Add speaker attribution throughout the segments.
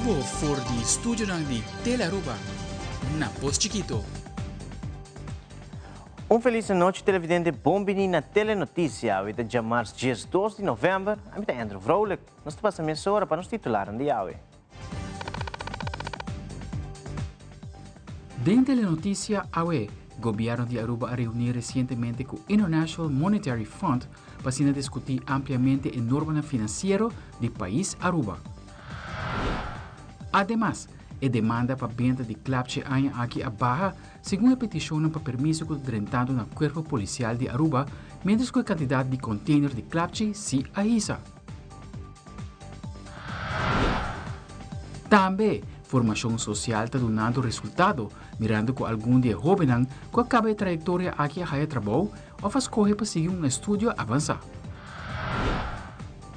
Speaker 1: exclusivo for the studio de Telearuba, na Post Chiquito.
Speaker 2: Feliz noite, televidente. Bom-vindo na Telenotícia. Hoje é março, dia 2 de novembro. Eu sou Andrew Vrolijk. Nós passamos a hora para nos titular de hoje.
Speaker 1: Den Telenotícia, o governo de Aruba reuniu recentemente com o International Monetary Fund para discutir ampliamente o norma financeiro do país Aruba. Además, a demanda para venda de clapche ainda aqui abaixo, segundo a petição para permisso que drentado no corpo policial de Aruba, menos que a quantidade de container de clapche se aísa. Também, formação social está dando resultado, mirando que algum de jovens que acaba a trajetória aqui a trabalho ou faz correr para seguir estudo avançado.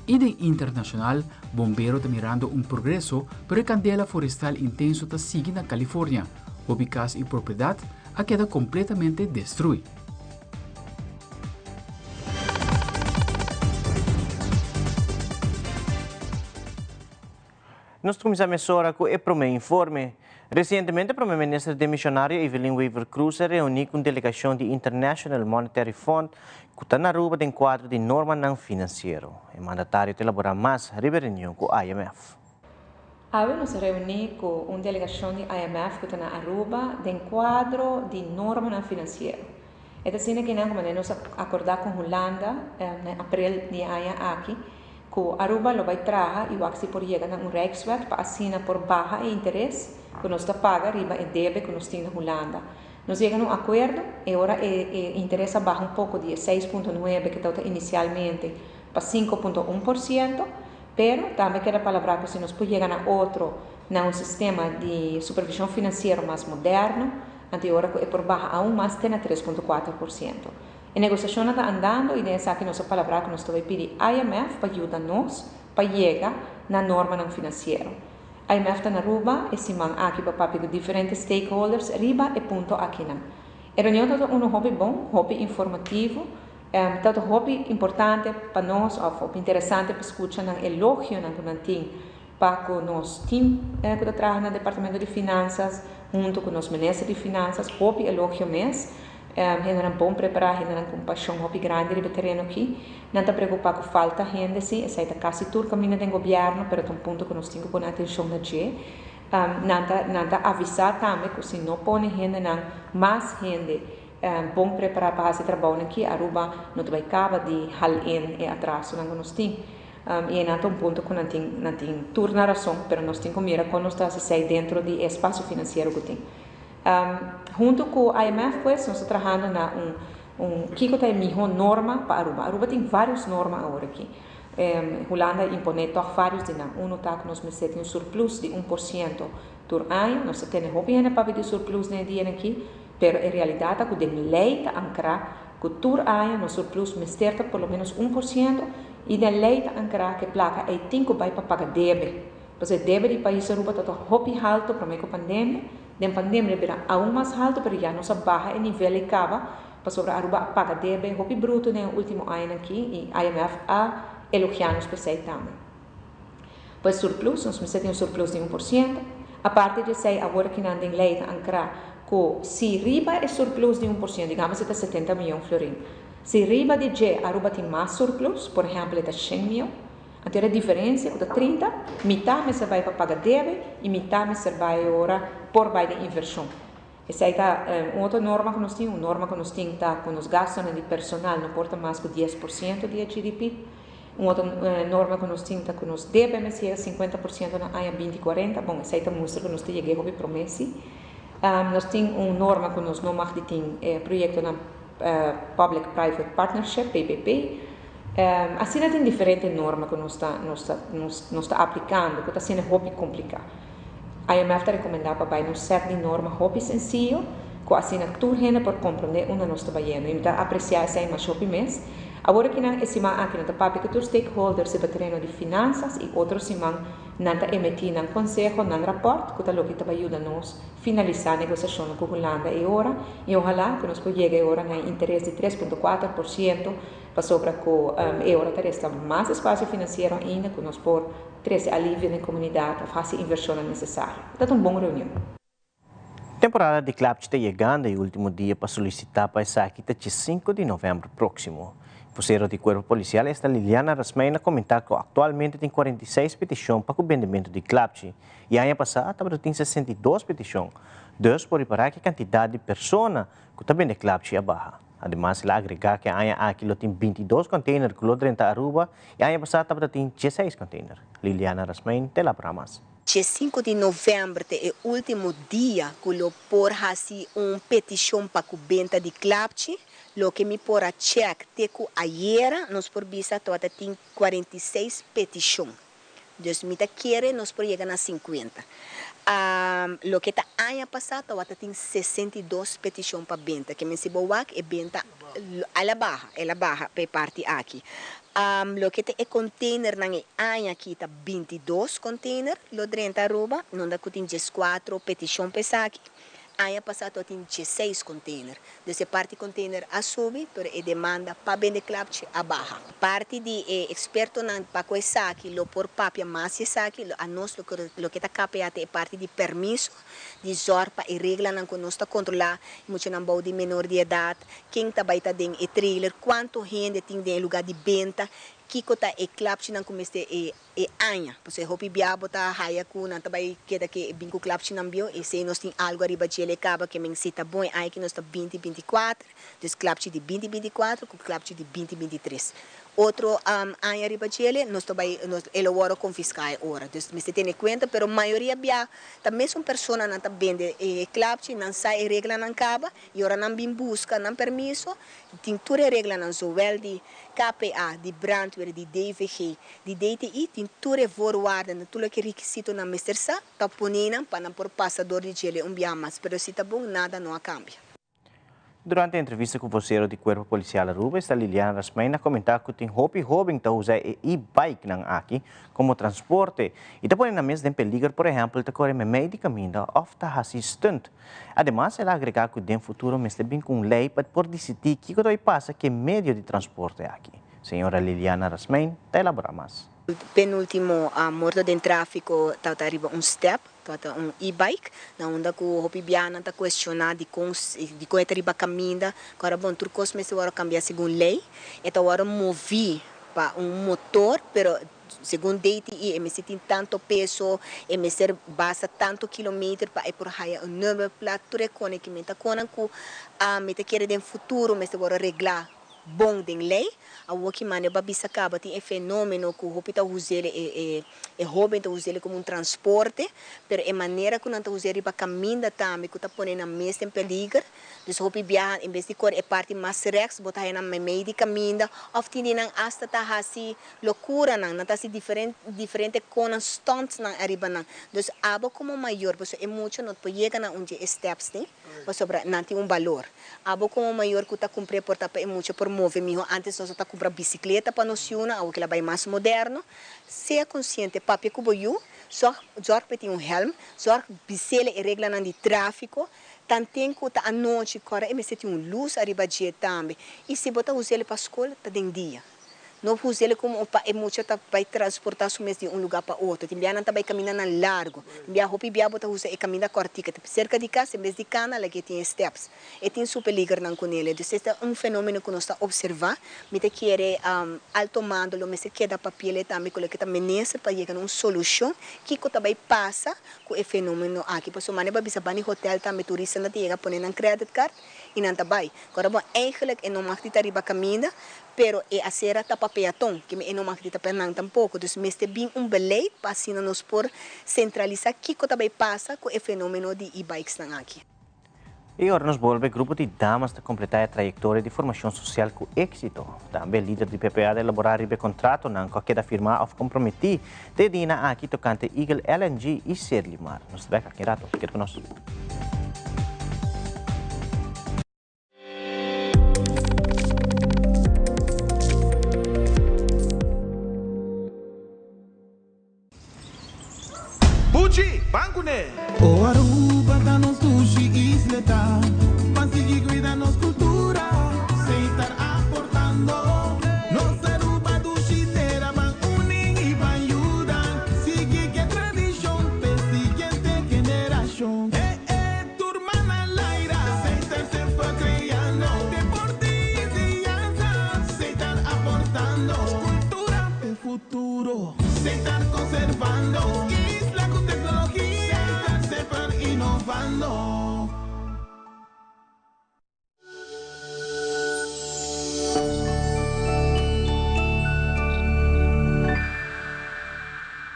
Speaker 1: E de internacional, bombeiro está mirando progresso para a candela florestal intenso está seguindo na Califórnia. O casa e propriedade a queda completamente destruída.
Speaker 2: Nós começamos agora com o primeiro informe. Recentemente, o primeiro-ministro de missionário Evelyn Weaver Cruz reuniu com a delegação do International Monetary Fund que está na Aruba em quadro de norma não financeiro. O mandatário te elaborar mais a reunião com o IMF.
Speaker 3: Hoje nos reunimos com uma delegação do IMF que está na Aruba em quadro de norma não financeiro. É assim que nós acordar com a Holanda em abril de ano aqui, que Aruba lo vai trazer e vai se por chegar a Rijkswet para assinar por baixa e interesse que nós paga riba e deve que nós temos na Holanda. Nós chegamos a um acordo e agora o interesse baixa pouco de 6,9% que estava inicialmente para 5,1%, pero também quero falar que se nós podemos chegar a outro, um sistema de supervisão financeira mais moderno, agora que é por baixa aún mais tem 3,4%. A negociação está andando e nessa que nós falar que nós estamos pedindo IMF para ajudar-nos para chegar na norma não financeira. A IMF está na Aruba e se man aqui para papel de diferentes stakeholders, riba e ponto aqui não. A reunião está hobby bom, hobby informativo, está hobby importante para nós, ou interessante para escutar um elogio que nós temos para o nosso time que trabalha no Departamento de Finanças, junto com o nosso Ministro de Finanças, hobby elogio mesmo. Ainda não bom preparar, ainda não com paixão hobby grande de terreno aqui. Não está preocupado com falta de gente, sim. Essa é quase tudo caminho do governo, mas é um ponto que nós temos que pôr atenção na gente. Não está avisar também que se não põe gente, não mais gente bom preparar para esse trabalho aqui, Aruba não vai acabar de halin e atraso que nós temos. E é um ponto que não tem turna razão, mas nós temos que mirar quando nós estamos dentro do espaço financeiro que tem. Junto com o IMF, pues, nós estamos trabalhando na que é a melhor norma para Aruba. Aruba tem várias normas agora aqui. Holanda impõe vários de nós. Está que nós temos um surplus de 1% por ano. Nós temos bem para ver surplus de dia aqui, mas em realidade, que de lei está ancrar que por ano nós surplus mesterta pelo menos 1% e de lei está ancrar que placa é 5 para pagar débito. Porque débito do país Aruba está muito alto para a pandemia. Da pandemia era aún mais alto, mas já nossa barra e nível de cava para sobre Aruba paga débito hopi bruto no último ano aqui e IMF a elogiar-nos para isso também. Pois surplus, nós temos um surplus de 1%. A parte de sei agora que não tem lei de ancrar que se riba é surplus de 1%, digamos que está 70 milhões de florins. Se riba de G, Aruba tem mais surplus, por exemplo, está 100 milhões. Então a diferença é 30, metade se vai para pagar débito e metade se vai agora por vai de inversão. Essa é outra norma que nós temos, está com os gastos de personal não porta mais que 10% de GDP. Uma outra norma que nós temos está com os débito, chega 50% na área 2040. Bom, essa mostra que nós temos chegado a promessa. Nós temos uma norma que nós não mais tem projeto na Public-Private Partnership, PPP. Assim tem diferentes normas que nós está aplicando, que está sendo hobby complicado. A IMF está recomendando para uma série de normas hobby sencillo, que assim tudo gente por compreender onde nós trabalhamos. E está apreciar essa mais hobby mês. Agora que na semana aqui na papi que os stakeholders se treino de finanças e outros semana nanta emitir um conselho, um rapport, que tá que tá ajuda nós finalizar a negociação com a Holanda e ora e ojalá que nós podemos chegar agora na interesse de 3,4% para sobre que e ora terá mais espaço financeiro ainda que nós por trazer alívio na comunidade, fazer inversão necessária. Tá uma boa reunião.
Speaker 2: Temporada de CLAPCHI está chegando e o último dia para solicitar para essa aqui está 5 de novembro próximo. O vocero do Corpo Policial, esta Liliana Rasmeina, comentar que atualmente tem 46 petições para o vendimento de CLAPCHI e ano passado tem 62 petições. Deus por reparar que a quantidade de pessoas que está vendendo CLAPCHI é baixa. Ademais, ela agregar que aqui tem 22 containers que lo 30 Aruba e ano passado tem 16 containers. Liliana Rasmeina, tela para mais.
Speaker 4: Dia 5 de novembro é o último dia que eu por fazer petição para a venda de CLAPCHI. Lo que me por a check te que ayer nós por vista toda tem 46 petições. Então, me tá querer nós por chegar a 50. Lo que tá ano passado tem 62 petições para venda. Que me se boa é venda ela barra para parte aqui. Lo que é container na ano aqui tá 22 container, lo 30 Aruba, não dá que tem 4 petições para aqui. Ano passado tem 16 containers. Dessa parte container a subir, mas a demanda para vender CLAPCHI a barra. Parte de experto para coisa aqui, lo por papia mais aqui, a nós lo que está capeado é parte de permisso, de zorpa e regra que nós está controlar, muito não pode de menor de idade, quem está baita dentro e trailer, quanto gente tem em lugar de venda, que kota e CLAPCHI não comece e anha, porque hopi biabo tá raia ku não também queda que binco CLAPCHI não bio e se nós tem algo arriba de ele acaba que men cita bom aí que nós tá 2024, dus CLAPCHI de 2024 com CLAPCHI de 2023. Outro anha arriba de ele nós também ele ora confiscar ora, dus me se tem conta, pero maioria bia também são pessoas não tá vende CLAPCHI não sai regra não acaba e ora não bim busca não permisso, tem tudo regra não so well de KPA, de brandweer, de DVG, de DTI, tem tudo voorwaarden, tudo que requisito na mestersa, tá punina para por passador de gele biamas, pero se tá bom nada não cambia.
Speaker 2: Durante a entrevista com o vocero do Corpo Policial Aruba, esta Liliana Rasmeina comentar que tem jovem que usa e-bike nang aqui como transporte e depois na mesa de peligro, por exemplo, de correr meio de caminho ou tá assistente. Ademais, ela agregar que no futuro mesmo bem com lei para por decidir que vai passa que meio de transporte aqui. Senhora Liliana Rasmeina, está elaborar mais.
Speaker 4: Penúltimo morto de tráfico tá arriba step, tá e-bike, na onda que o Hopibiana tá questionar de como arriba caminho, agora bom turcos mas agora cambiar segundo lei, então agora mover para motor, pero segundo DTI, se tem tanto peso, se basta tanto quilômetro para ir por aí, novo plato reconhecimento, quando me te quer de futuro, mas agora reglar bom de lei, a que mane babisa acaba tem fenômeno que o hospital usa ele jovem tá usa ele como transporte, pero é maneira que não tá usa ele para caminhar também que tá pondo na mesa em peligro, dus hopi viajar em vez de cor é parte mais rex, botar aí na meio de caminho, of tem não hasta tá assim loucura não tá assim diferente com stunts na arriba não, dus abo como maior, você é muito não pode chegar na onde steps né, você sobra não tem valor, abo como maior que tá cumprir por tá é muito por mover mijo antes nós tá comprar bicicleta para nociona ou que ela vai mais moderno, seja consciente papi que boiu zorg tem helm, zorg bicele e regla de tráfico, tanto que tá à noite corre e tem luz arriba de também e se botar usar ele para escola tá dentro dia. Não usa ele como é muito para transportar sumes de lugar para outro. Tem biana também caminhando largo. Bia hopi bia bota usa e caminha cortica. Cerca de casa, em vez de cana, lá que tem steps. E tem super ligar não com ele. Então, este é fenômeno que nós está observar. Me te quer alto mando, lo me se queda papel também, que está menesa para chegar a uma solução que também passa com o fenômeno aqui. Por isso, maneira bisa bani hotel também turista não chega poner na credit card e não também. Agora bom, eigenlijk não mag dit arriba caminha, pero a sera tá peatón, que não mag dit penang tampouco. Dus meste bem beleid para assim nos por centralizar que também passa com o fenômeno de e-bikes aqui.
Speaker 2: E agora nos volve o grupo de damas a completar a trajetória de formação social com êxito. Também o líder do PPA de elaborar o contrato não qualquer firma ou comprometer de dina aqui tocante Eagle LNG e Serlimar. Nos vemos aqui rato. Fique conosco.
Speaker 5: Bancune!
Speaker 6: O Aruba dá-nos sushi e isleta, mas seguir cuida-nos cultura, sem estar aportando. Nossa Aruba do Chiteira, van unem e van ajudar, seguir que é tradição, para seguinte geração. Turma na laira, sem estar sempre criando, deportes e anjas, sem estar aportando, cultura e futuro, sem estar conservando.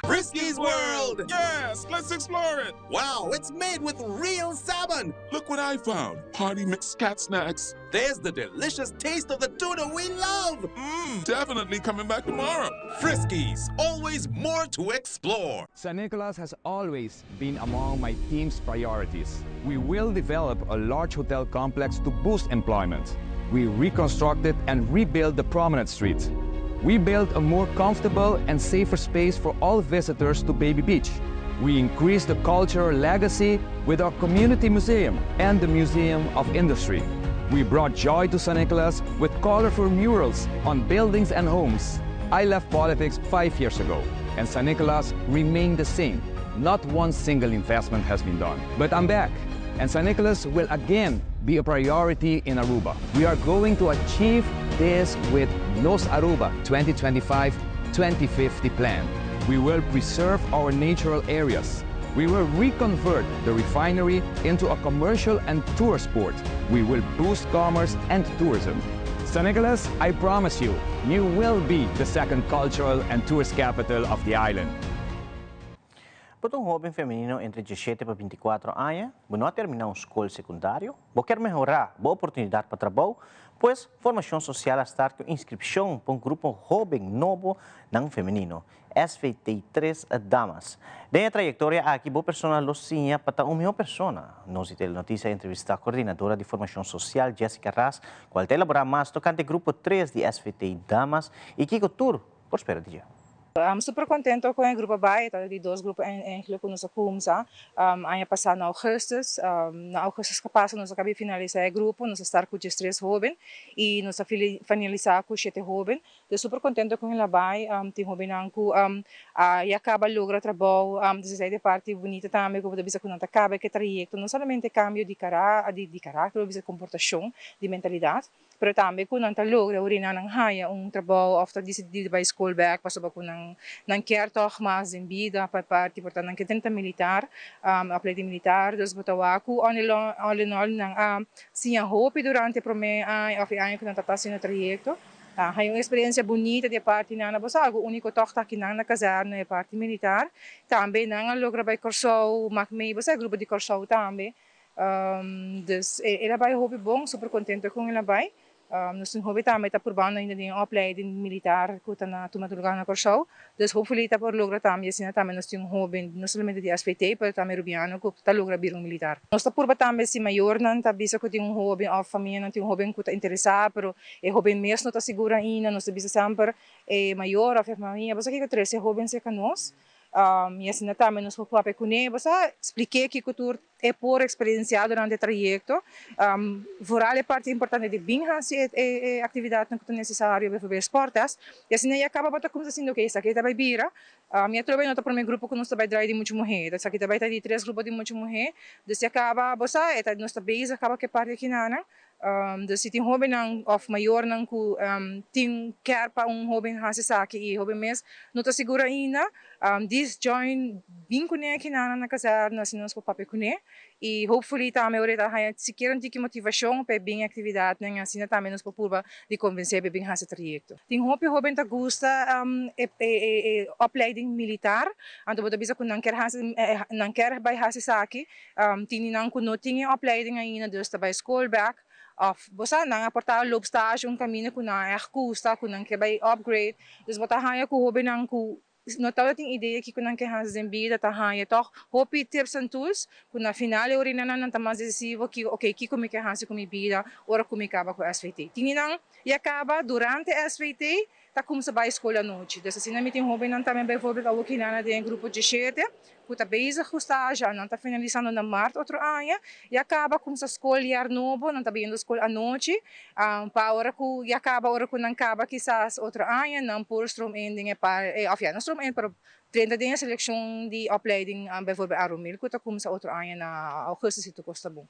Speaker 7: Frisky's World! Yes, let's explore it! Wow, it's made with real salmon!
Speaker 8: Look what I found. Party mixed cat snacks.
Speaker 7: There's the delicious taste of the tuna we love!
Speaker 8: Definitely coming back tomorrow.
Speaker 7: Frisky's, always more to explore.
Speaker 9: San Nicolas has always been among my team's priorities. We will develop a large hotel complex to boost employment. We reconstructed and rebuilt the Promenade Street. We built a more comfortable and safer space for all visitors to Baby Beach. We increased the cultural legacy with our community museum and the Museum of Industry. We brought joy to San Nicolas with colorful murals on buildings and homes. I left politics 5 years ago, and San Nicolas remained the same. Not one single investment has been done. But I'm back, and San Nicolas will again be a priority in Aruba. We are going to achieve this with Nos Aruba 2025-2050 plan. We will preserve our natural areas. We will reconvert the refinery into a commercial and tourist port. We will boost commerce and tourism. San Nicolas, I promise you, you will be the second cultural and tourist capital of the island.
Speaker 2: Para um jovem feminino entre 17 e 24 anos, não terminar um escola secundário, quer melhorar a oportunidade para trabalho, pois formação social está com inscrição para um grupo jovem novo não feminino, SVT3 Damas. Da a trajetória aqui, boa pessoa Lucinha para uma melhor pessoa. Nós temos notícia entrevista a coordenadora de formação social, Jessica Ras, qual te elaborar mais tocante grupo 3 de SVT Damas e que tour por espera de dia.
Speaker 10: Super contento com o grupo BAE, de dois grupos eigenlijk nós começamos ano passado na Augustus que passa nós acabamos de finalizar o grupo, nós estamos com 3 jovens e nós finalizar com 7 jovens. Estou super contento com o BAE, tem jovens que acaba logra trabalho, desde a parte bonita também, como bisa quando acaba que trajeto, não somente cambio de caráter, bisa comportação, de mentalidade, mas também quando logra urina nang haya trabalho after decidido by school back, passo ba ko nang quer toch mas em vida para parte portanto nang tenta militar atleta militar dos botawa ko all in all nang siya hope durante prome of ano ko nang tatasin na trayecto. Hay uma experiência bonita de parte na bosa algo único toque aqui na caserna é parte militar também nang logra by corso macmei bosa grupo de corso também dus ela vai hope bom super contente com ela vai nós hope também está por banda ainda de opleiding militar que está na tumatulugan na corso dus hopefully está por logra também assim também nós temos hope não somente de SVT mas também rubiano que está logra birong militar nós está por também se maior não está bisa que tem hope of família não tem hope que está interessado pero é hope mesmo não está segura ainda nós bisa sempre é maior of família você que 13 hope se canos e assim também nós vamos para conhecer você expliquei que cultura é por experiência durante o trajeto voral é parte importante de bem a atividade que é necessária para fazer esportes e assim acaba para como assim que isso aqui está bem bira minha tropa não está para o meu grupo que nós está bem de muita mulher isso aqui está bem de 3 grupos de muita mulher então acaba você é nós está bem acaba que parte aqui na dus tem jovem of maior não que tem quer para jovem hasi aqui e jovem mesmo não está segura ainda this join bem aqui na caserna assim nós para conhecer e hopefully também oreta se querem ter motivação para bem atividade né assim também nos popurba de convencer para bem esse trajeto tem jovem tá gosta opleiding militar então você bisa não quer vai hasi aqui tem não que não tem opleiding ainda dus tá school back of bosa nang aportar lob stage caminho com na custa com nang que vai upgrade dus botar haya com hobe nang ku no tahu ting ideia que kunang que has vida tá haya toch hope tips and tools com na final orina nan tamas decisivo que okay que como que has com vida ora como acaba com SVT tinginang e acaba durante SVT tá como se vai escola noite dus assim na meeting hobe nang também vai voltar ao que nana de grupo de 7 está bezig com estágio, não está finalizando na março outro ano, e acaba com essa escola novo, não está vendo a escola à noite, para hora que e acaba hora que não acaba quizás outro ano, não por stroomending of ja, não stroomend, pero 30 din seleção de opleiding bijvoorbeeld Aromil, que está começar outro ano na augustus e Costa Bom.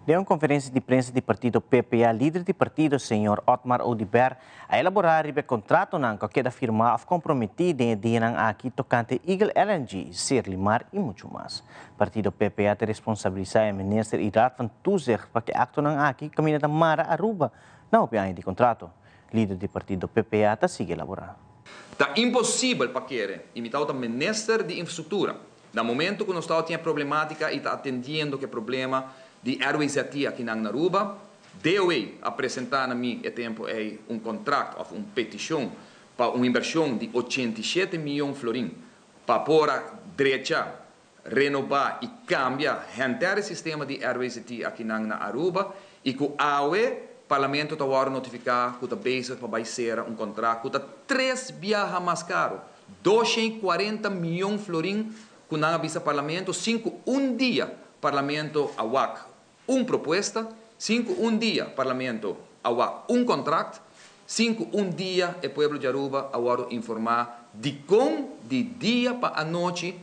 Speaker 2: De uma conferência de prensa do partido PPA, líder do partido, Sr. Otmar Odiber, a elaborar o contrato que queda firmado ou comprometido em dia aqui tocante Eagle LNG, Serlimar e muito mais. O partido PPA te responsabiliza o ministro Irat van Toezicht para que acto aqui caminha da Mara Aruba na opinião de contrato. Líder do partido PPA está sigue elaborar.
Speaker 5: Está impossível para querer imitar o ministro de infraestrutura. No momento que nós estamos tendo problemática e está atendendo que problema de RWZT aqui na Aruba, deu apresentar a mim tempo contrato ou uma petição para uma inversão de 87 milhões de florins para pôr a direita, renovar e cambiar o sistema de RWZT aqui na Aruba e que o parlamento está agora notificar que está basic para ser contrato que está 3 vezes mais caro, 240 milhões de florins que não avisa parlamento, 5 dia parlamento awak proposta, 5 dia parlamento awak contrato, 5 dia o povo de Aruba agora informar de como de dia para a noite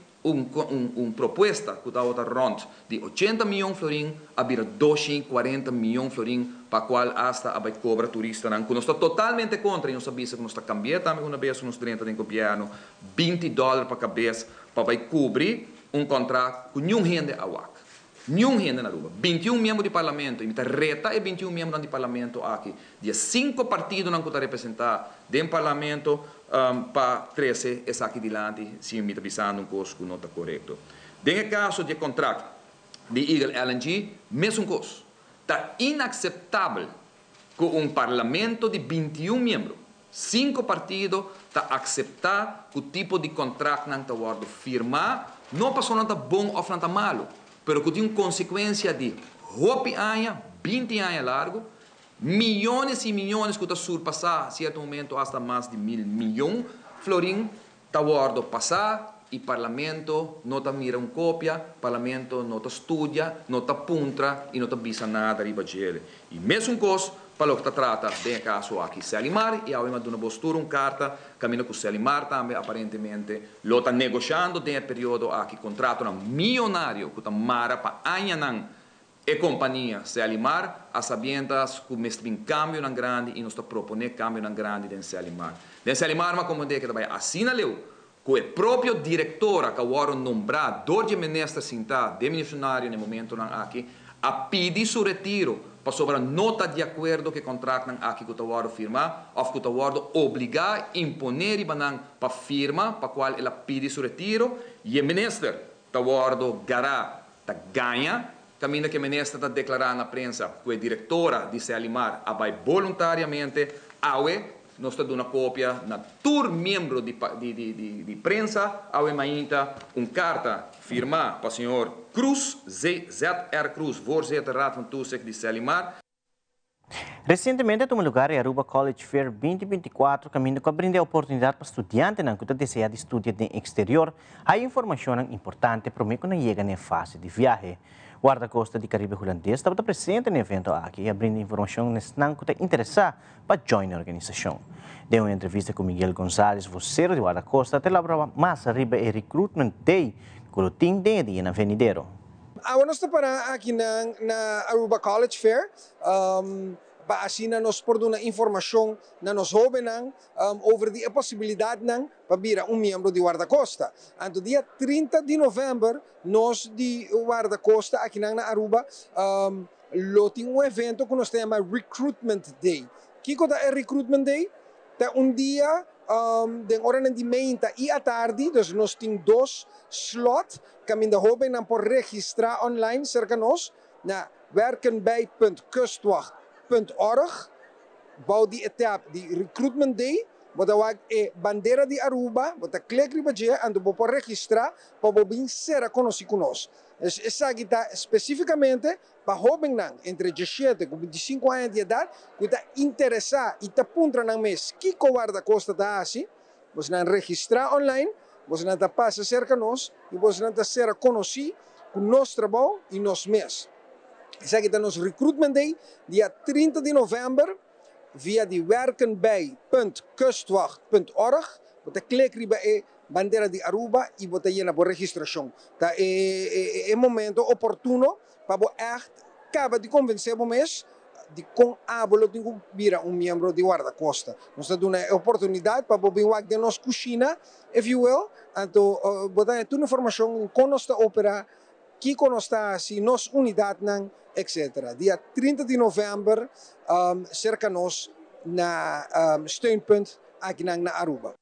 Speaker 5: proposta que está rond de 80 milhões de florins a vir 240 milhões de florins para qual hasta a cobra turista que nós está totalmente contra e nós sabemos que nós está cambiando também uma vez nos 30 do governo $20 para cabeça para cobrir contrato com nenhum gente awak. Nenhum gente na Aruba. 21 membros do parlamento, e reta e 21 membros do parlamento aqui. De 5 partidos não podem representar dentro do parlamento para 13 é aqui adiante, se me está avisando coisa que não está correto. Dentro do caso de contrato de Eagle LNG, mesmo coisa. Está inaceitável que parlamento de 21 membros, 5 partidos, está aceitar que o tipo de contrato não está firmar, não passou nada bom ou nada malo. Pero que tem consequência de 20 anos largo, milhões e milhões que está surpassar, a certo momento, hasta mais de 1.000 milhões, florim, está guardo passar, e parlamento não está mira cópia, parlamento não está estudia, não está puntra, e não está bisa nada riba dele. E mesmo coisa, para o que trata, de caso aqui, Selimar, e aí uma postura, carta, caminho com Selimar também, aparentemente, lo está negociando dentro do período aqui, contrato milionário, que está mara para Anyanan e companhia Selimar, a sabiendas que mesmo tem cambio na grande e nos está propondo cambio na grande dentro Selimar. Dentro Selimar, mas como que vai assina leu, que o próprio diretor que agora nombrado, de ministro sinta, de missionário no momento aqui, a pedir seu retiro, para sobre nota de acordo que contratam aqui que o Tawaro firma, ou que o Tawaro obrigar, imponer e banang para firma, para qual ela pede seu retiro, e o ministro Tawaro gará, tá ganha, caminho que o ministro está declarando na prensa, que a diretora de Selimar vai voluntariamente, nós estamos dando cópia na tour membro de prensa, mainta carta firmada para o senhor Cruz, ZR Cruz, voorzitter Raad van Toezicht de Selimar.
Speaker 2: Recentemente, tomou lugar em Aruba College Fair 2024, caminho que brinda a oportunidade para estudantes que desejam estudar no exterior. Há informação importante para mim que não chega na fase de viagem. O guarda-costa de Caribe holandês estava presente no evento aqui e abrindo informação que está interessado para join a organização. Deu uma entrevista com Miguel González, voceiro de guarda-costa, até elaborar mais arriba o Recruitment Day, que o tem dia na Venideiro.
Speaker 11: Nós estamos aqui na Aruba College Fair. Para assim nós podemos informação na nos jovens over a possibilidade para vir membro de guarda-costa. No dia 30 de novembro, nós de guarda-costa aqui na Aruba temos evento que nós chamamos Recruitment Day. O que é Recruitment Day? É dia de hora de meia e à tarde, dus nós temos 2 slots que a jovem não pode registrar online cerca de nós na werkenbij.kustwacht.org. Bouw die etapa de Recruitment Day, bota a bandeira de Aruba, bota clique riba dia, ando pode registrar para vir ser conhecido conosco. Essa aqui está especificamente para jovens entre 17 e 25 anos de idade que está interessado e está apontando na mês que o guarda-costa está assim, você não registrar online, você não passa cerca de nós e você não ser conhecido com nosso trabalho e nosso mês. Isso aqui está nosso Recruitment Day, dia 30 de novembro, via de werkenbij.kustwacht.org. Você clica aí bandeira de Aruba e você llena por registração. Tá? É momento oportuno para você acaba de convencer o mês de com a boletim vira membro de guarda-costa. Nós temos uma oportunidade para você vir de nossa cozinha, if you will, então botar toda a informação com nossa ópera, que conosca si nossa unidade, etc. Dia 30 de novembro, cerca nós na steunpunt aqui na Aruba.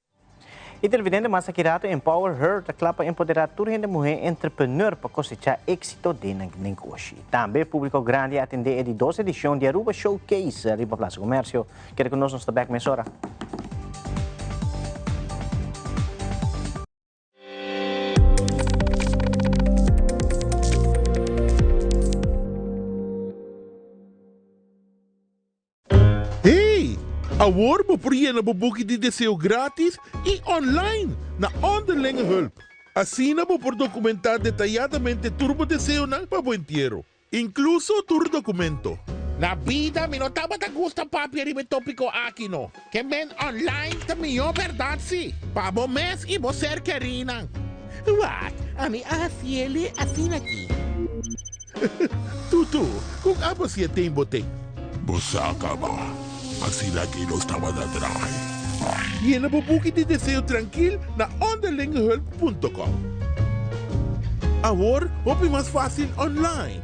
Speaker 2: Intervidente Masa Kirato Empower Her, a clapa empoderar toda a mulher entrepreneur para cosechar êxito de negócio. Também público grande atender a 12 edição de Aruba Showcase, Riba Plaza Comércio. Quer que nós está back mais hora?
Speaker 12: Agora você pode book de deseo grátis e online na Onderlinge Hulp. Assim você pode documentar detalladamente turbo deseo para bom inteiro, incluso tur documento.
Speaker 13: Na vida, me notava que gusta papi e tópico aqui no. Que men online tá melhor verdade sim. Para bom mês e você querina. What? A mim assim ele assim aqui.
Speaker 12: Tutu, com a você tem botei.
Speaker 8: Você acaba. Assim aqui não estava da traje.
Speaker 12: E na book de deseo tranquilo na onderlingehulp.com. Agora, é mais fácil online.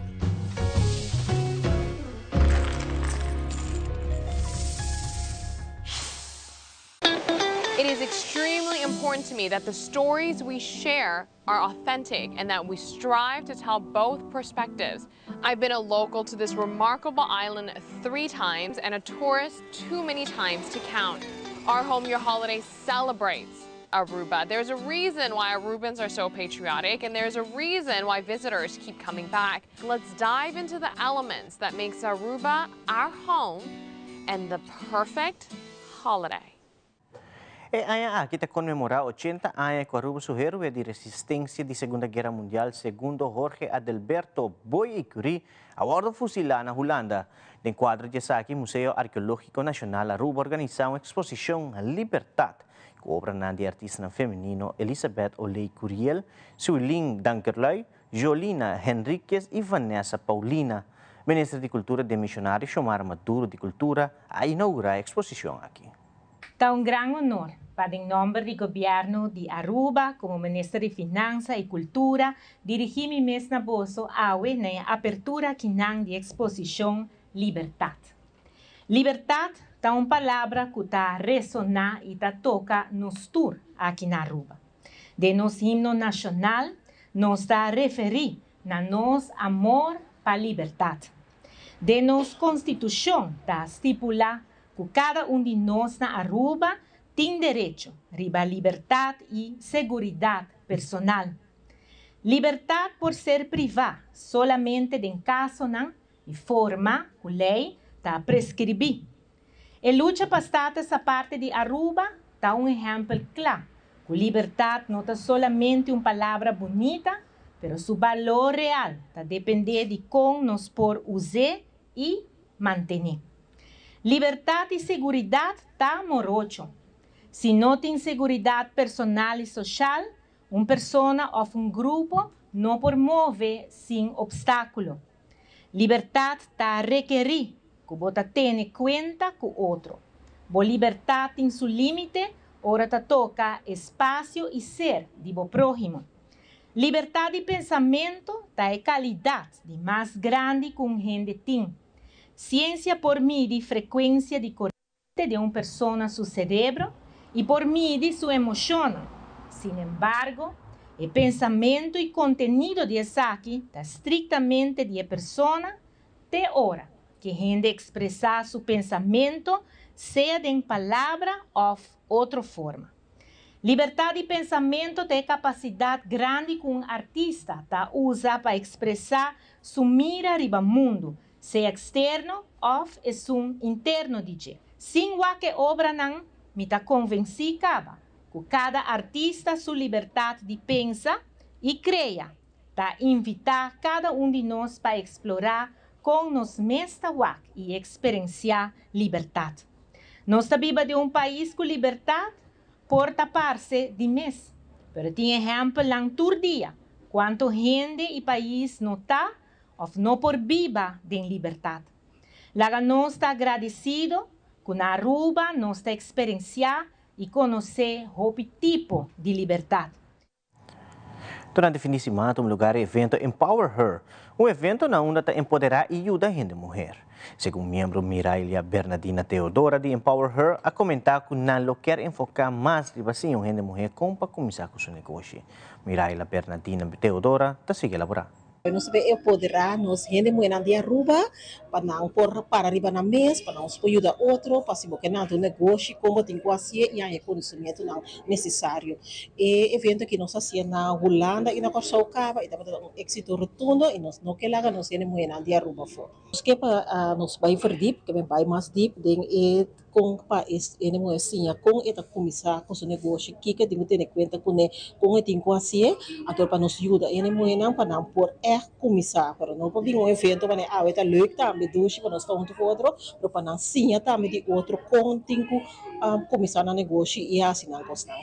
Speaker 14: It is extremely important to me that the stories we share are authentic and that we strive to tell both perspectives. I've been a local to this remarkable island 3 times and a tourist too many times to count. Our Home Your Holiday celebrates Aruba. There's a reason why Arubans are so patriotic, and there's a reason why visitors keep coming back. Let's dive into the elements that makes Aruba our home and the perfect holiday.
Speaker 2: Aqui está comemorar 80 anos com Aruba, seu héroe de resistência de Segunda Guerra Mundial, segundo Jorge Adelberto Boy Curie, agora fusilado na Holanda. De quadro de aqui, Museu Arqueológico Nacional Aruba organiza uma exposição Liberdade, com obra de artista feminino Elizabeth Oley Curiel, Suilin Dankerlui, Jolina Henriquez e Vanessa Paulina. Ministro de Cultura de Missionário Xomar Maduro de Cultura a inaugurar a exposição aqui.
Speaker 15: Está un gran honor para en nombre del gobierno de Aruba, como ministro de Finanzas y Cultura, dirigir mi mesna bozo a la apertura quinán de exposición Libertad. Libertad está una palabra que está resona y está toca nos tour aquí en Aruba. De nos himno nacional nos está referir a nos amor para libertad. De nos constitución está estipula que cada de nós na Aruba tem direito a liberdade e segurança personal. Liberdade por ser privada solamente em caso e forma que a lei está prescrever. A luta para essa parte de Aruba está exemplo claro. Que liberdade não é solamente uma palavra bonita, mas seu valor real está depender de como nós por usar e manter. Liberdade e segurança está morocho. Se não tem segurança personal e social, uma pessoa ou grupo não pode mover sem obstáculo. Liberdade está a requerir que você tenha em conta com o outro. Boa liberdade tem seu limite, ora toca espaço e ser de bo próximo. Liberdade de pensamento está a qualidade de mais grande que gente tem. Ciência por medir frequência de corrente de uma pessoa seu cérebro e por medir sua emoção. Sin embargo, o pensamento e contenido de aqui está estritamente de pessoa de hora que gente expressar seu pensamento, seja em palavra ou outra forma. Liberdade de pensamento tem capacidade grande que um artista usa para expressar sua mira riba mundo, seja externo ou interno. Sem que obra não me está convencida que cada artista su libertad de pensar y crear, para invitar cada de nós para explorar com nos mesta wak e experienciar liberdade. Nós vivemos de país com liberdade por taparse de mês, pero tem exemplo lang tur dia, quanto gente e país não está ou não por viva de liberdade. Laga nós está agradecido com a Aruba nós está experienciar e conhecer o tipo de liberdade.
Speaker 2: Durante o fim de semana, um lugar evento Empower Her, evento na onde está empoderar e ajudar a gente mulher. Segundo membro Mirailia Bernardina Teodora de Empower Her, a comentar que não quer enfocar mais ribacinho a gente mulher como para começar com seu negócio. Mirailia Bernardina Teodora está sigue elaborar.
Speaker 16: Nós vamos empoderar nós gente mulher de Aruba para não pôr para arriba na mesa, para não ajudar outro, para se botar no negócio como tem que fazer e aí conhecimento não necessário. E evento que nós fazemos na Holanda e na Costa Rica e também um êxito rotundo e nós não queremos nós gente mulher de Aruba for. Nós que para nós vai deep, que vai mais deep, den com país ele mulher sim, com eta começar com seu negócio, que tem que ter conta com tem que fazer, até para nos ajudar ele mulher não para não pôr começar, para não vir evento para está leuk também doce para nós estar junto com outro, para não sim também de outro com tem que começar no negócio e assim não gostar.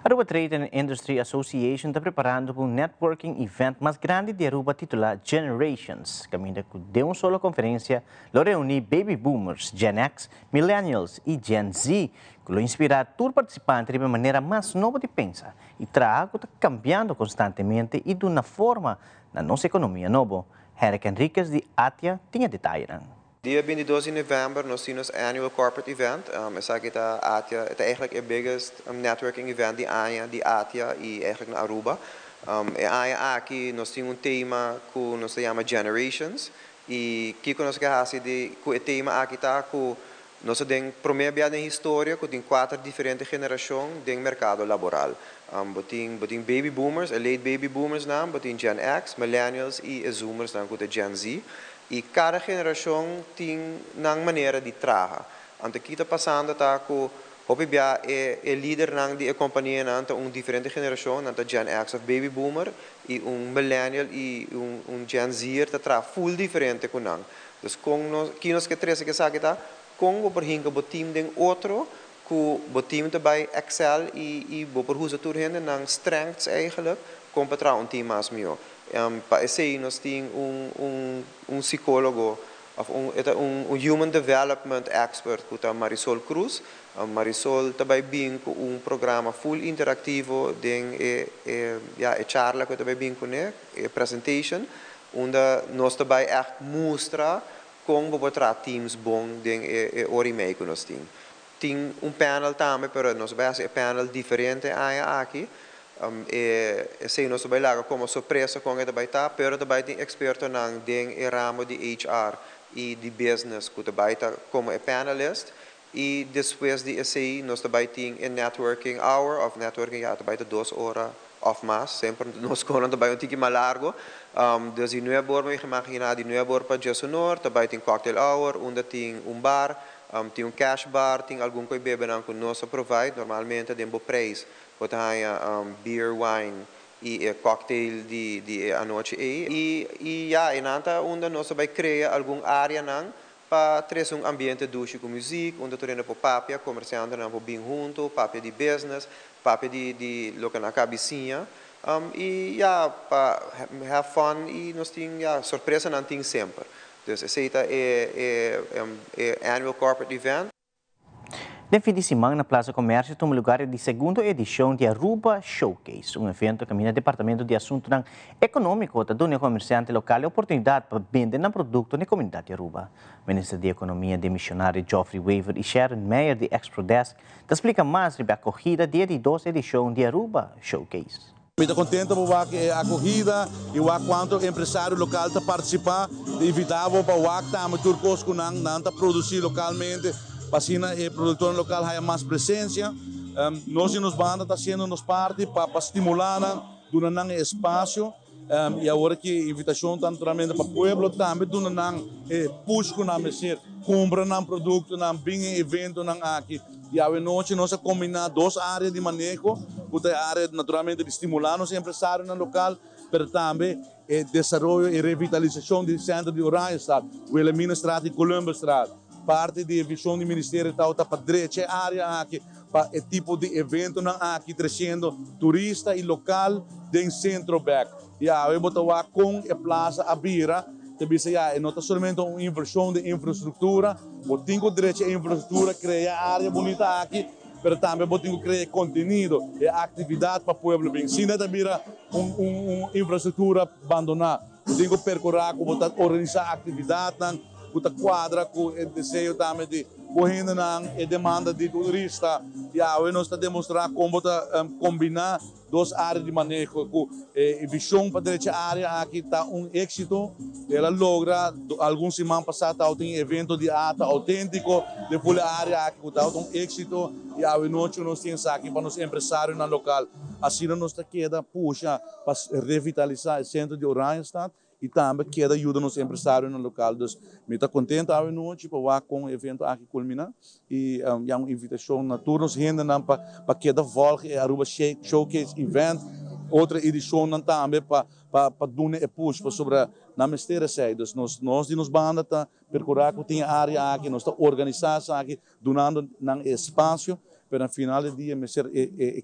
Speaker 2: Aruba Trade and Industry Association está preparando para um networking event mais grande de Aruba titulado Generations, caminho de uma só conferência, lo reúne baby boomers, Gen X, millennials e Gen Z, que lo inspirar todos os participantes de uma maneira mais nova de pensar e trago está cambiando constantemente e de uma forma na nossa economia nova. Henrik Enriquez de Atia tinha detalhes.
Speaker 17: Dia 22 de novembro, nós temos o annual corporate event. Essa aqui é Atia, é eigenlijk o biggest networking event de Atia e eigenlijk na Aruba. Aqui nós temos tema que nós chama Generations e que nós queremos de que o tema aqui está que nós temos primeiro na história que tem 4 diferentes gerações do mercado laboral. Tem baby boomers, late baby boomers tem Gen X, millennials e zoomers que é Gen Z. E cada geração tem uma maneira de trabalhar. Então, aqui está passando que o líder da companhia é uma diferente geração, Gen X ou Baby Boomer, e millennial e Gen Z está full diferente com nós. Então, aqui nós queremos que sabe com o time de outro, que o time também excel e o usa tudo na strengths eigenlijk, como para um time mais melhor. Para esse nós temos psicólogo, human development expert, que é Marisol Cruz. Marisol também vem com programa full interativo, charla que também vem com presentation, onde nós também mostra como botar teams bom de Orimei que nós temos. Tem panel também, mas nós vamos fazer panel diferente aqui. Se nós vamos lá como surpresa com ele também tá, pero também tem experto nang ding ramo de HR e de business que também tá como panelist e depois de esse nós também tem networking hour of networking já também tá 2 horas of mais sempre nós com também um tique mais largo dus die nuebor me imagina die nuebor para Jesonor também tem cocktail hour onde tem bar tem cash bar tem algum coisa bebe nang que nós provide normalmente tem bom preço. Beer, wine e cocktail de a noite e já enanta onde nós vai criar alguma área para trazer ambiente doce com música onde tu rende para papia comerciante não bem junto papia de business papia de local na cabecinha e já para have fun e nós temos surpresa não tem sempre então esse é annual corporate event.
Speaker 2: No fim de semana, na Plaza Comércio, tem lugar de segunda edição de Aruba Showcase, evento que caminha Departamento de Assuntos Econômicos da Dona Comerciante Local e oportunidade para vender um produto na comunidade de Aruba. O ministro de Economia de Missionário Geoffrey Weaver e Sharon Meyer de Exprodesk explica mais sobre a acorrida dia de 12 edição de Aruba Showcase.
Speaker 18: Estou contente com a acorrida e quanto empresário local está participar, invitável para o acta, a turcos que não produzir localmente. Para o produtor local tenha mais presença. Nós nos bandas está sendo nos parte para estimular, dando espaço e agora que a invitação está naturalmente para o pueblo também, do não push com a mexer, compra um produto, não bem evento não aqui. E a noite nós combinar duas áreas de manejo, a área naturalmente de estimular os empresários no local, mas também desenvolvimento e revitalização do centro de Oranjestad, Wilhelmina Straat e Columbus Straat. Parte da visão do Ministério está para direita área aqui, para o tipo de evento não aqui trazendo turista e local do centro back. E eu vou estar com a Plaza Abira, não está somente uma inversão de infraestrutura, eu tenho direito à infraestrutura, criar área bonita aqui, mas também eu tenho que criar conteúdo e atividade para o povo bem. Se não também uma infraestrutura abandonada, eu tenho que percorrer, organizar atividade, quadra com o desejo também de correndo a demanda de turista. E nós estamos demonstrando como combinar duas áreas de manejo. Com a visão para a área aqui está êxito. Ela logra, algumas semanas passadas, tem evento de arte autêntico. Depois a área aqui está êxito. E a noite nós temos aqui para os empresários no local. Assim nós queda puxa para revitalizar o centro de Oranjestad. E também queda ajuda nos empresários no local. Então, me está contente a noite para com o evento aqui culminar. E há uma invitação na turnos ainda para queda volta a Aruba Showcase Event. Outra edição também para dar push sobre na mistério sei. Nós de nos banda tá percorrer que tem área aqui, nós está organizando aqui, donando espaço. Para no final do dia, o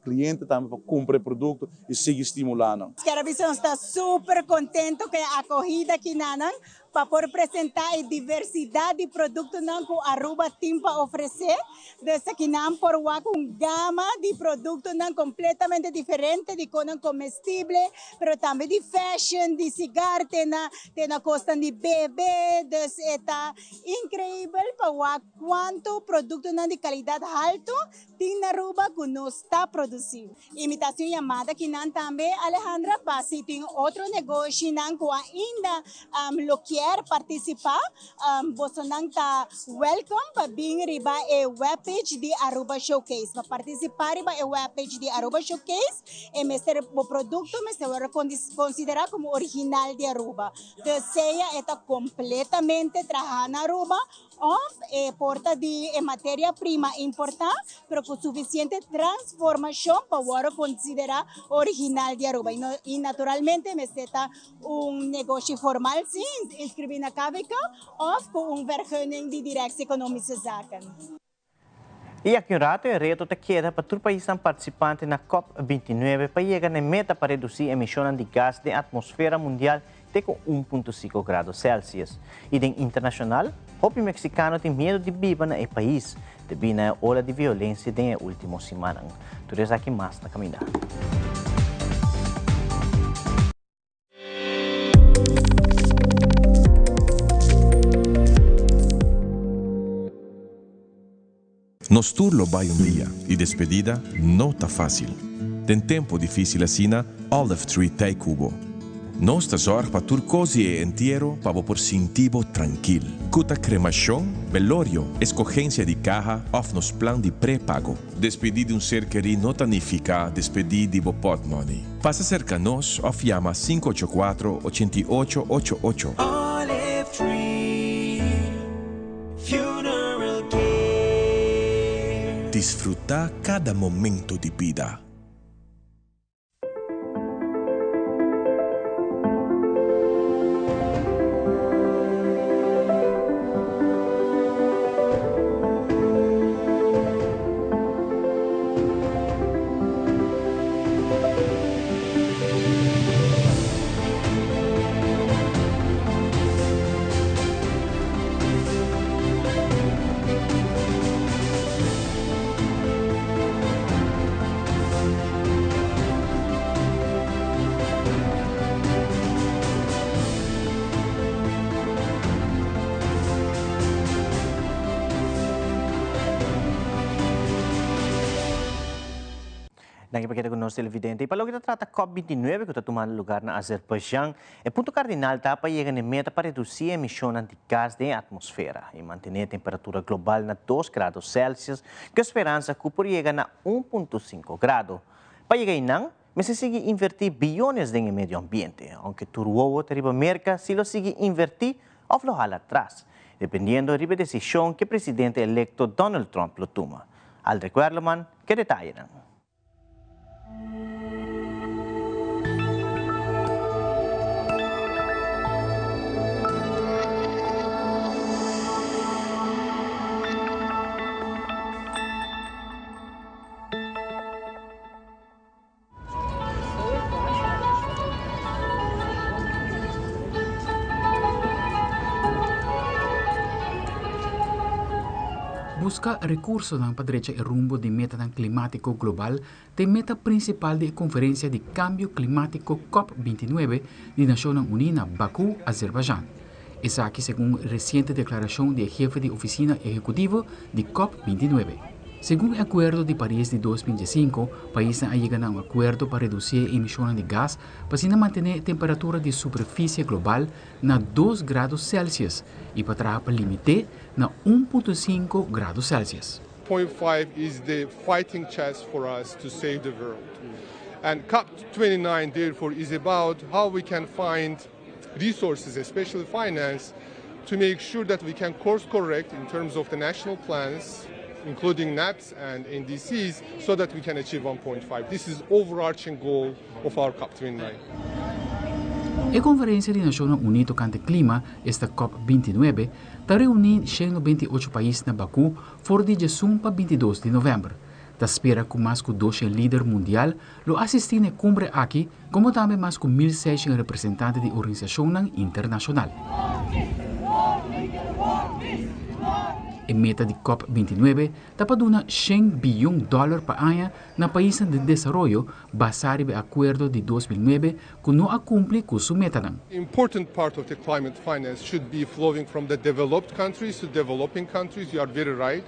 Speaker 18: cliente também para comprar produto e seguir estimulando.
Speaker 19: A visão está super contente com a acolhida aqui para poder apresentar a diversidade de produtos que a Aruba tem para oferecer. Desde que por uma gama de produtos completamente diferentes, de comestível, mas também de fashion, de cigarro, tem na costa de bebê. Está incrível para quanto produto de qualidade alta tem na Aruba que nós está produzindo. Imitação chamada que também, Alejandra, para se tem outro negócio que ainda quer participar, você está welcome para vir riba a webpage de Aruba Showcase. Para participar riba a webpage de Aruba Showcase, o produto vai considerar como original de Aruba. Então, seja está completamente trabalhado na Aruba, ou porta de matéria-prima importada, mas com suficiente transformação para considerar original de Aruba. E naturalmente, está negócio formal, sim, inscrever na KVK, ou com vergunning de Directie Economische Zaken.
Speaker 2: E aqui um rato, o reto te queda para todo país participante na COP29 para chegar na meta para reduzir emissões de gás da atmosfera mundial de 1,5 graus Celsius. E em internacional, o mexicano tem medo de viver no país devido à ola de violência das últimas semanas. Tudo isso aqui mais na caminhada.
Speaker 20: Nos turno vai dia e despedida não está fácil. Tem tempo difícil assim, Olive Tree Tay Cubo. Nós está sorte para turcosi e inteiro para por sentivo tranquilo. Cuta cremação, velório, escogência de caja, of nos plan de pré-pago. Despedir de ser querido não significa despedir de pot money. Passa cerca nós, of llama 584-8888.
Speaker 6: Olive Tree Funeral Care.
Speaker 20: Disfrutar cada momento de vida.
Speaker 2: Nakipagkita ko ng televidente. Ipalaw kita trata COP29 que está tomando lugar na Azerbaijão. O ponto cardinal está para chegar na meta para reduzir a emissão de gás da atmosfera e manter a temperatura global na 2 graus Celsius, com a esperança que por chegar na 1,5 grado. Para chegar não, mas se sigue invertir billones en el medio ambiente, aunque turbo teriba merca si lo sigue invertir o lo jala atrás, dependiendo de la decisión que el presidente electo Donald Trump lo toma. Al recuerdo, que detallan.
Speaker 1: Busca recursos para derecha el rumbo de meta climático global de meta principal de conferencia de cambio climático COP29 de Naciones Unidas Bakú, Azerbaiyán. Es aquí según reciente declaración del jefe de oficina ejecutivo de COP29. Según el Acuerdo de París de 2005, países han llegado a un acuerdo para reducir emisiones de gas para mantener temperatura de superficie global a 2 grados Celsius y para trabajar para limitar a 1.5 grados Celsius.
Speaker 21: 0.5 is the fighting chance for us to save the world. And COP29, therefore, is about how we can find resources, especially finance, to make sure that we can course correct in terms of the national plans, including NAPs and NDCs, so that we can achieve 1.5. This is overarching goal of our COP29.
Speaker 1: La Conferencia de Naciones Unidas cante clima, esta COP29, está reunindo 128 países na Bakú for de 1 para 22 de novembro. Da espera que mais que 200 líderes mundial lo assistir na cumbre aqui, como também mais que 1.600 representantes de organizações internacionais. A meta de COP29 está para dar $100 bilhões para ano na países de desenvolvimento, basado no acordo de 2009 que não cumpre com sua meta.
Speaker 21: Important part of the climate finance should be flowing from the developed countries to developing countries. You are very right,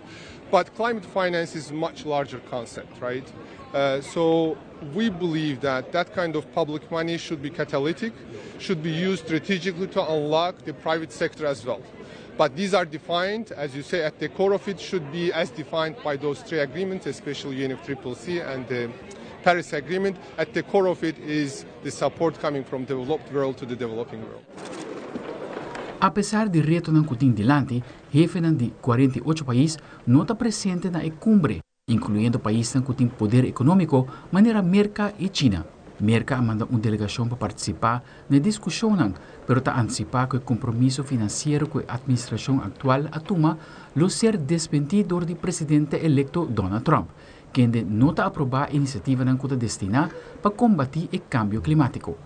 Speaker 21: but climate finance is a much larger concept, right? So we believe that that kind of public money should be catalytic, should be used strategically to unlock the private sector as well. But these are defined, as you say, at the core of it should be as defined by those 3 agreements, especially UNFCCC and the Paris Agreement. At the core of it is the support coming from the developed world to the developing world.
Speaker 1: A pesar de reto que tem delante, jefe de 48 países não está presente na cumbre, incluindo países que têm poder econômico, maneira América e China. Merca manda uma delegação para participar na discussão, mas está antecipar que o compromisso financeiro que a administração atual toma lo ser despedido do presidente electo Donald Trump, que não está aprovar a iniciativa que está destinada para combater o cambio climático.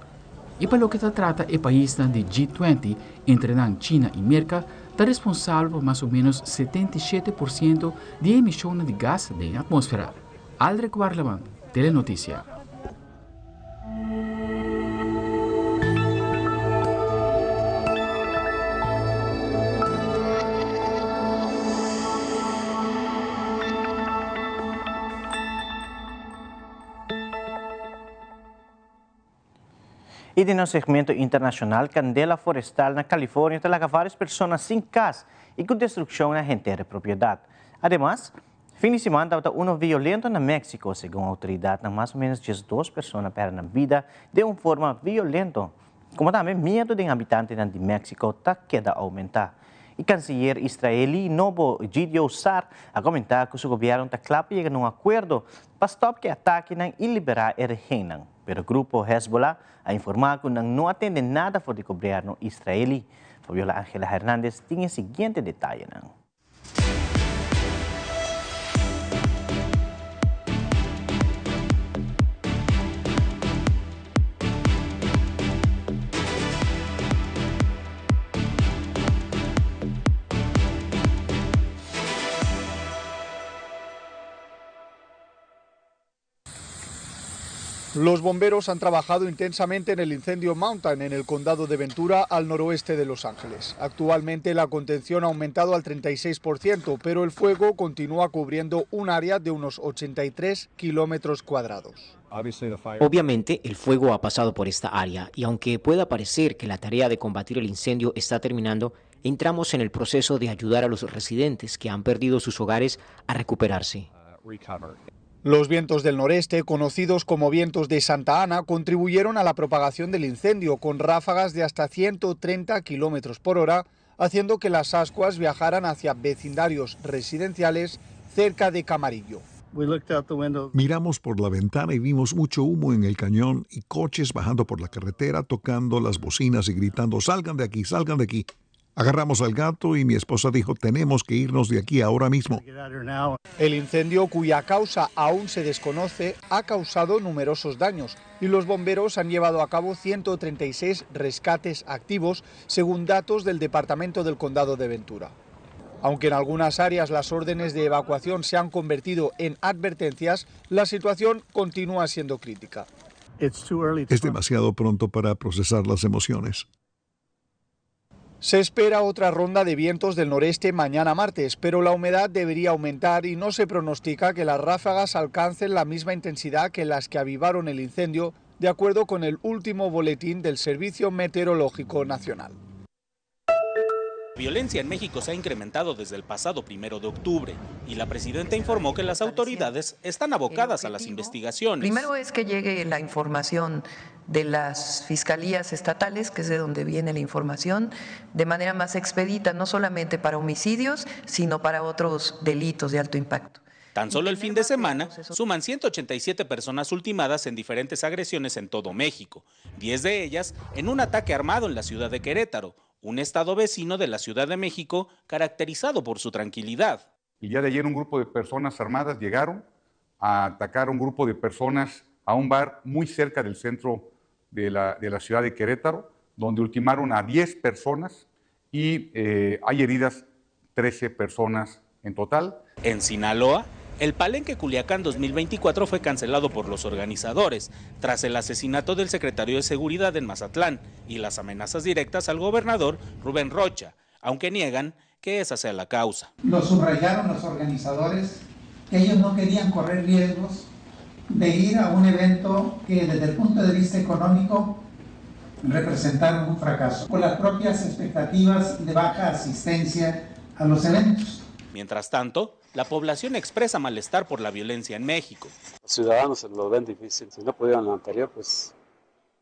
Speaker 1: E para o que se trata, o país de G20, entre China e Merca, está responsável por mais ou menos 77% de emissões de gás da atmosfera. Aldrich Warleman, Telenotícia.
Speaker 2: E de nosso segmento internacional, Candela Forestal na Califórnia tem várias pessoas sem casa e com destruição na gente de propriedade. Ademais, fim de semana estava violento na México, segundo a autoridade, mais ou menos 12 pessoas perdem a vida de uma forma violenta. Como também medo de habitantes de México está queda aumentar. E o chanceler israelí Novo Gideon Sar a comentar que o seu governo está claro para chegar a um acordo para stop que ataque e liberar o reino. Pero o grupo Hezbollah a informar que não atende nada por o governo israelí. Fabiola Ángela Hernández tem o seguinte detalhe.
Speaker 22: Los bomberos han trabajado intensamente en el incendio Mountain, en el condado de Ventura, al noroeste de Los Ángeles. Actualmente la contención ha aumentado al 36%, pero el fuego continúa cubriendo un área de unos 83 kilómetros cuadrados.
Speaker 23: Obviamente, el fuego ha pasado por esta área y aunque pueda parecer que la tarea de combatir el incendio está terminando, entramos en el proceso de ayudar a los residentes que han perdido sus hogares a recuperarse.
Speaker 22: Los vientos del noreste, conocidos como vientos de Santa Ana, contribuyeron a la propagación del incendio con ráfagas de hasta 130 kilómetros por hora, haciendo que las ascuas viajaran hacia vecindarios residenciales cerca de Camarillo.
Speaker 3: Miramos por la ventana y vimos mucho humo en el cañón y coches bajando por la carretera, tocando las bocinas y gritando, salgan de aquí, salgan de aquí. Agarramos al gato y mi esposa dijo, tenemos que irnos de aquí ahora mismo.
Speaker 22: El incendio, cuya causa aún se desconoce, ha causado numerosos daños y los bomberos han llevado a cabo 136 rescates activos, según datos del Departamento del Condado de Ventura. Aunque en algunas áreas las órdenes de evacuación se han convertido en advertencias, la situación continúa siendo crítica.
Speaker 3: Es demasiado pronto para procesar las emociones.
Speaker 22: Se espera otra ronda de vientos del noreste mañana martes, pero la humedad debería aumentar y no se pronostica que las ráfagas alcancen la misma intensidad que las que avivaron el incendio, de acuerdo con el último boletín del Servicio Meteorológico Nacional.
Speaker 4: La violencia en México se ha incrementado desde el pasado 1 de octubre y la presidenta informó que las autoridades están abocadas a las investigaciones.
Speaker 7: Primero es que llegue la información de las fiscalías estatales, que es de donde viene la información, de manera más expedita, no solamente para homicidios, sino para otros delitos de alto impacto.
Speaker 4: Tan solo el fin de semana suman 187 personas ultimadas en diferentes agresiones en todo México, 10 de ellas en un ataque armado en la ciudad de Querétaro, un estado vecino de la Ciudad de México caracterizado por su tranquilidad.
Speaker 24: El día de ayer un grupo de personas armadas llegaron a atacar a un grupo de personas a un bar muy cerca del centro de la ciudad de Querétaro, donde ultimaron a 10 personas y hay heridas 13 personas en total.
Speaker 4: En Sinaloa, el Palenque Culiacán 2024 fue cancelado por los organizadores tras el asesinato del secretario de Seguridad en Mazatlán y las amenazas directas al gobernador Rubén Rocha, aunque niegan que esa sea la causa.
Speaker 25: Lo subrayaron los organizadores, que ellos no querían correr riesgos de ir a un evento que desde el punto de vista económico representaron un fracaso, por las propias expectativas de baja asistencia a los eventos.
Speaker 4: Mientras tanto, la población expresa malestar por la violencia en México.
Speaker 26: Los ciudadanos lo ven difícil. Si no pudieron en lo anterior, pues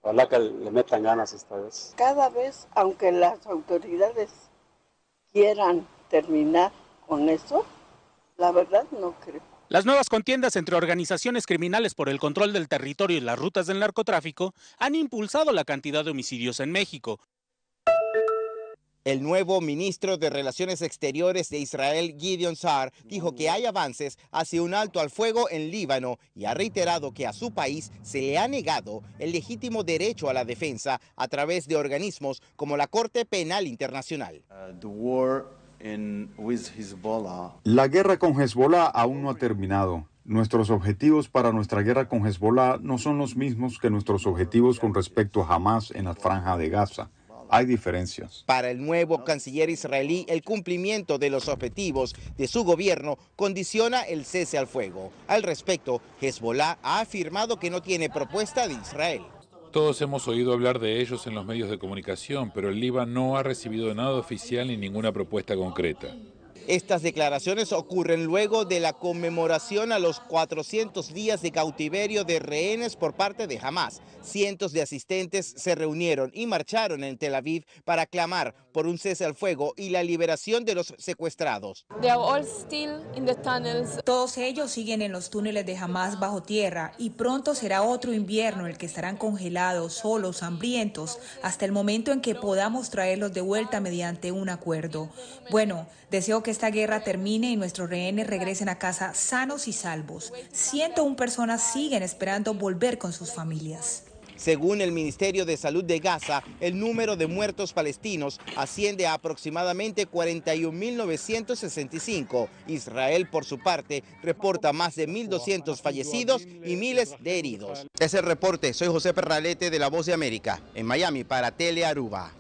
Speaker 26: ojalá que le metan ganas esta vez.
Speaker 27: Cada vez, aunque las autoridades quieran terminar con eso, la verdad no creo.
Speaker 4: Las nuevas contiendas entre organizaciones criminales por el control del territorio y las rutas del narcotráfico han impulsado la cantidad de homicidios en México.
Speaker 28: El nuevo ministro de Relaciones Exteriores de Israel, Gideon Sa'ar, dijo que hay avances hacia un alto al fuego en Líbano y ha reiterado que a su país se le ha negado el legítimo derecho a la defensa a través de organismos como la Corte Penal Internacional.
Speaker 29: La guerra con Hezbollah aún no ha terminado. Nuestros objetivos para nuestra guerra con Hezbollah no son los mismos que nuestros objetivos con respecto a Hamas en la Franja de Gaza. Hay diferencias.
Speaker 28: Para el nuevo canciller israelí, el cumplimiento de los objetivos de su gobierno condiciona el cese al fuego. Al respecto, Hezbollah ha afirmado que no tiene propuesta de Israel.
Speaker 30: Todos hemos oído hablar de ellos en los medios de comunicación, pero el Líbano no ha recibido nada oficial ni ninguna propuesta concreta.
Speaker 28: Estas declaraciones ocurren luego de la conmemoración a los 400 días de cautiverio de rehenes por parte de Hamas. Cientos de asistentes se reunieron y marcharon en Tel Aviv para clamar por un cese al fuego y la liberación de los secuestrados.
Speaker 31: Todos ellos siguen en los túneles de Hamas bajo tierra y pronto será otro invierno en el que estarán congelados, solos, hambrientos, hasta el momento en que podamos traerlos de vuelta mediante un acuerdo. Bueno, deseo que esta guerra termine y nuestros rehenes regresen a casa sanos y salvos. 101 personas siguen esperando volver con sus familias.
Speaker 28: Según el Ministerio de Salud de Gaza, el número de muertos palestinos asciende a aproximadamente 41.965. Israel, por su parte, reporta más de 1.200 fallecidos y miles de heridos. Es el reporte. Soy José Perralete de La Voz de América, en Miami para Tele Aruba.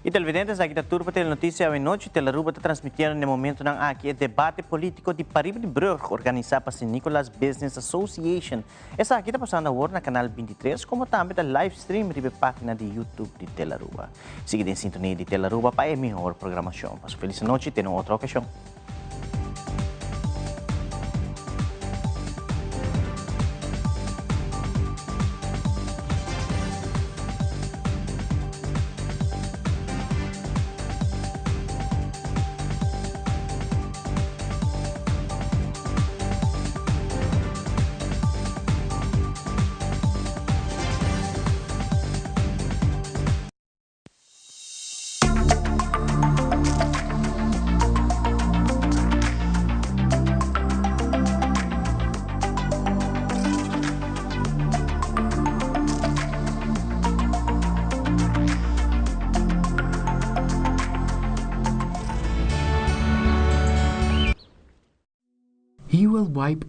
Speaker 2: E televidentes, aqui da turma da notícia à noite, Teleruba está transmitindo no momento aqui o debate político de Paribe de Brugge, organizado por St. Nicholas Business Association. Essa aqui está passando agora no canal 23, como também da live stream na página de YouTube de Teleruba. Siga em sintonia de Teleruba para a melhor programação. Passo feliz noite e até outra ocasião.
Speaker 1: He will wipe